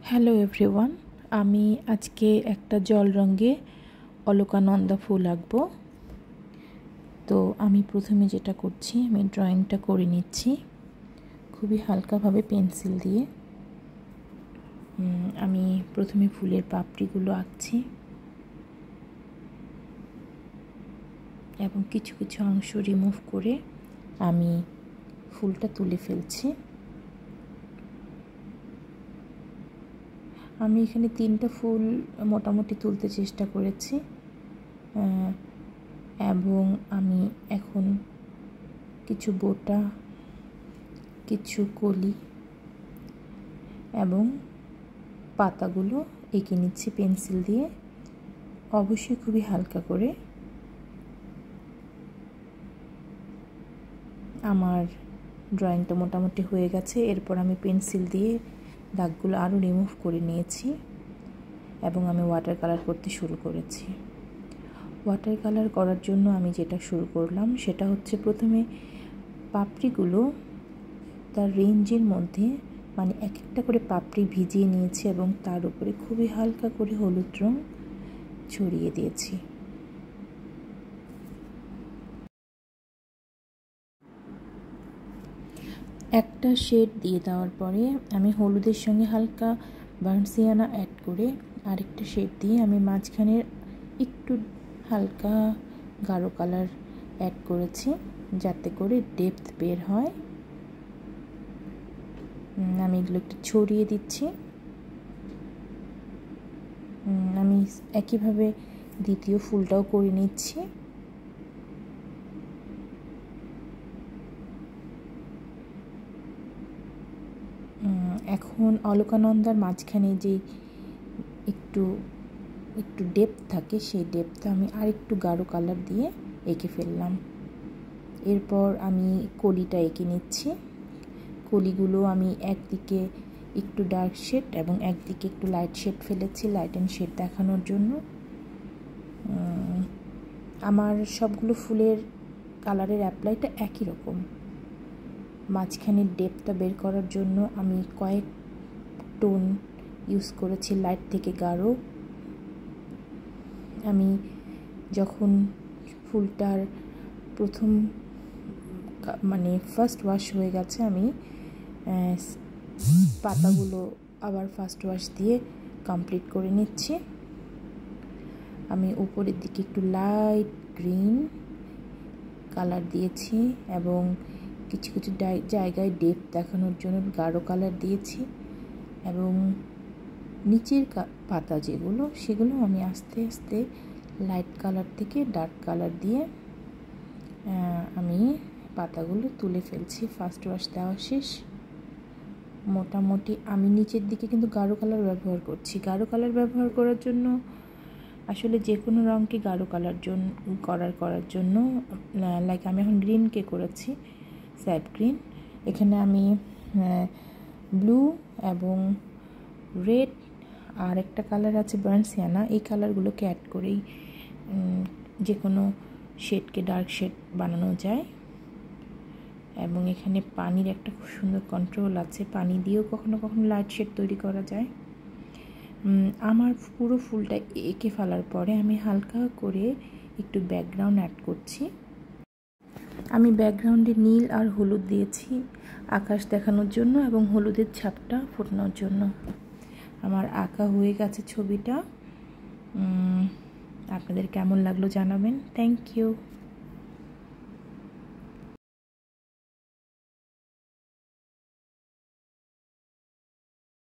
Hello everyone, আমি আজকে একটা জল রঙে অলকানন্দা ফুল আঁকবো। তো আমি প্রথমে যেটা করছি, আমি ড্রয়িংটা করে নিচ্ছি খুবই হালকাভাবে পেন্সিল দিয়ে। আমি প্রথমে ফুলের পাপড়িগুলো আঁকছি এবং কিছু কিছু অংশ রিমুভ করে আমি ফুলটা তুলে ফেলছি। আমি এখানে 3টা ফুল মোটামুটি তুলতে চেষ্টা করেছি এবং আমি এখন কিছু বোটা, কিছু কলি এবং পাতাগুলো এঁকে নিচ্ছি পেন্সিল দিয়ে, অবশ্যই খুবই হালকা করে। আমার ড্রয়িংটা মোটামুটি হয়ে গেছে। এরপর আমি পেন্সিল দিয়ে দাগগুলো আরও রিমুভ করে নিয়েছি এবং আমি ওয়াটার কালার করতে শুরু করেছি। ওয়াটার কালার করার জন্য আমি যেটা শুরু করলাম সেটা হচ্ছে, প্রথমে পাপড়িগুলো তার রেঞ্জের মধ্যে, মানে এক একটা করে পাপড়ি ভিজিয়ে নিয়েছি এবং তার উপরে খুবই হালকা করে হলুদ রং ছড়িয়ে দিয়েছি। একটা শেড দিয়ে দেওয়ার পরে আমি হলুদের সঙ্গে হালকা বার্ন সিয়ানা অ্যাড করে আরেকটা শেড দিয়ে আমি মাঝখানের একটু হালকা গাঢ় কালার অ্যাড করেছি, যাতে করে ডেপথ বের হয়। আমি এগুলো একটু ছড়িয়ে দিচ্ছি। আমি একইভাবে দ্বিতীয় ফুলটাও করে নিচ্ছি। এখন অলকানন্দার মাঝখানে যে একটু ডেপথ থাকে, সেই ডেপথটা আমি আরেকটু গাঢ় কালার দিয়ে এঁকে ফেললাম। এরপর আমি কলিটা এঁকে নিচ্ছি। কলিগুলো আমি একদিকে একটু ডার্ক শেড এবং একদিকে একটু লাইট শেড ফেলেছি, লাইট অ্যান্ড শেড দেখানোর জন্য। আমার সবগুলো ফুলের কালারের অ্যাপ্লাইটা একই রকম। মাঝখানের ডেপথটা বের করার জন্য আমি কয়েক টোন ইউজ করেছি, লাইট থেকে গাঢ়। আমি যখন ফুলটার প্রথম ফার্স্ট ওয়াশ হয়ে গেছে, আমি পাতাগুলো আবার ফার্স্ট ওয়াশ দিয়ে কমপ্লিট করে নিচ্ছি। আমি উপরের দিকে একটু লাইট গ্রিন কালার দিয়েছি এবং কিছু কিছু জায়গায় ডেপথ দেখানোর জন্য গাঢ় কালার দিয়েছি এবং নিচের পাতা যেগুলো, সেগুলো আমি আস্তে আস্তে লাইট কালার থেকে ডার্ক কালার দিয়ে আমি পাতাগুলো তুলে ফেলছি। ফার্স্ট ওয়াশ দেওয়া শেষ। মোটামুটি আমি নিচের দিকে কিন্তু গাঢ় কালার ব্যবহার করছি। গাঢ় কালার ব্যবহার করার জন্য আসলে যে কোনো রঙকে গাঢ় কালার করার জন্য, লাইক আমি এখন গ্রিনকে করেছি, স্যাপ গ্রিন। এখানে আমি ব্লু এবং রেড আর একটা কালার আছে বার্ন সিয়ানা, এই কালারগুলোকে অ্যাড করেই যে কোনো শেডকে ডার্ক শেড বানানো যায়। এবং এখানে পানির একটা খুব সুন্দর কন্ট্রোল আছে, পানি দিয়েও কখনো কখনো লাইট শেড তৈরি করা যায়। আমার পুরো ফুলটা এঁকে ফেলার পরে আমি হালকা করে একটু ব্যাকগ্রাউন্ড অ্যাড করছি। আমি ব্যাকগ্রাউন্ডে নীল আর হলুদ দিয়েছি আকাশ দেখানোর জন্য এবং হলুদের ছাপটা ফোটানোর জন্য। আমার আঁকা হয়ে গেছে ছবিটা। আপনাদের কেমন লাগলো জানাবেন। Thank you.